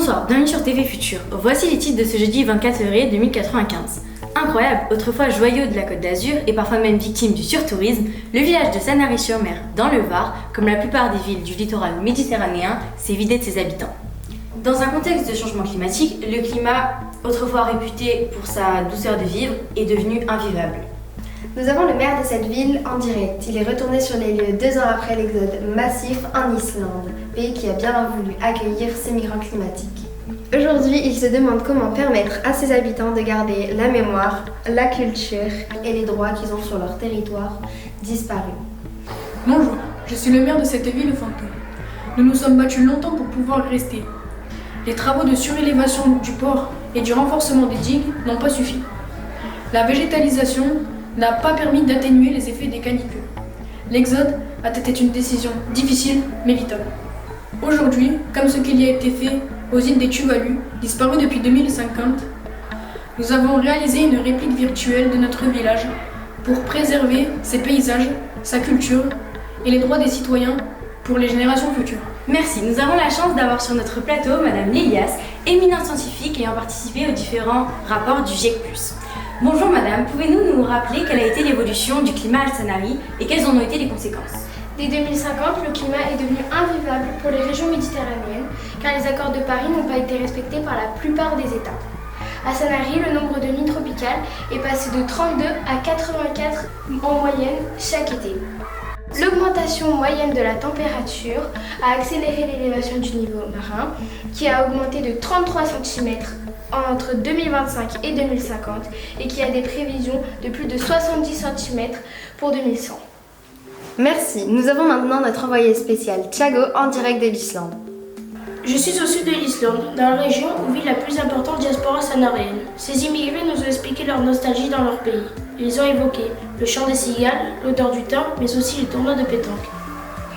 Bonsoir, bienvenue sur TV Futur. Voici les titres de ce jeudi 24 février 2095. Incroyable, autrefois joyau de la Côte d'Azur et parfois même victime du surtourisme, le village de Sanary-sur-Mer, dans le Var, comme la plupart des villes du littoral méditerranéen, s'est vidé de ses habitants. Dans un contexte de changement climatique, le climat, autrefois réputé pour sa douceur de vivre, est devenu invivable. Nous avons le maire de cette ville en direct. Il est retourné sur les lieux 2 ans après l'exode massif en Islande, pays qui a bien voulu accueillir ces migrants climatiques. Aujourd'hui, il se demande comment permettre à ses habitants de garder la mémoire, la culture et les droits qu'ils ont sur leur territoire disparus. Bonjour, je suis le maire de cette ville fantôme. Nous nous sommes battus longtemps pour pouvoir y rester. Les travaux de surélévation du port et du renforcement des digues n'ont pas suffi. La végétalisation n'a pas permis d'atténuer les effets des canicules. L'exode a été une décision difficile mais vitale. Aujourd'hui, comme ce qu'il y a été fait aux îles des Tuvalu, disparues depuis 2050, nous avons réalisé une réplique virtuelle de notre village pour préserver ses paysages, sa culture et les droits des citoyens pour les générations futures. Merci, nous avons la chance d'avoir sur notre plateau Madame Lélias, éminente scientifique ayant participé aux différents rapports du GIEC+. Bonjour Madame, pouvez-vous nous rappeler quelle a été l'évolution du climat à Sanary et quelles en ont été les conséquences? Dès 2050, le climat est devenu invivable pour les régions méditerranéennes car les accords de Paris n'ont pas été respectés par la plupart des États. À Sanary, le nombre de nuits tropicales est passé de 32 à 84 en moyenne chaque été. L'augmentation moyenne de la température a accéléré l'élévation du niveau marin qui a augmenté de 33 cm entre 2025 et 2050 et qui a des prévisions de plus de 70 cm pour 2100. Merci. Nous avons maintenant notre envoyé spécial Thiago en direct de l'Islande. Je suis au sud de l'Islande, dans la région où vit la plus importante diaspora sanaréenne. Ces immigrés nous ont expliqué leur nostalgie dans leur pays. Ils ont évoqué le chant des cigales, l'odeur du thym, mais aussi les tournois de pétanque.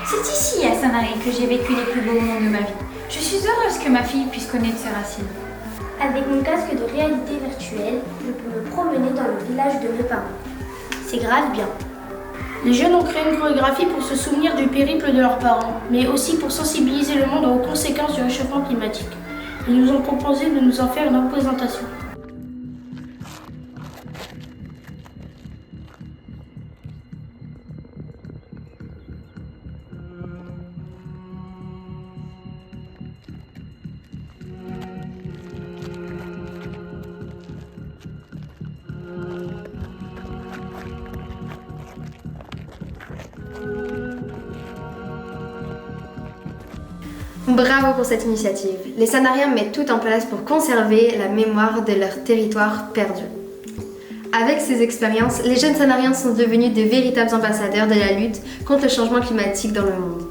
C'est ici, à Sanary, que j'ai vécu les plus beaux moments de ma vie. Je suis heureuse que ma fille puisse connaître ses racines. Avec mon casque de réalité virtuelle, je peux me promener dans le village de mes parents. C'est grave bien. Les jeunes ont créé une chorégraphie pour se souvenir du périple de leurs parents, mais aussi pour sensibiliser le monde aux conséquences du réchauffement climatique. Ils nous ont proposé de nous en faire une représentation. Bravo pour cette initiative. Les Sanariens mettent tout en place pour conserver la mémoire de leur territoire perdu. Avec ces expériences, les jeunes Sanariens sont devenus de véritables ambassadeurs de la lutte contre le changement climatique dans le monde.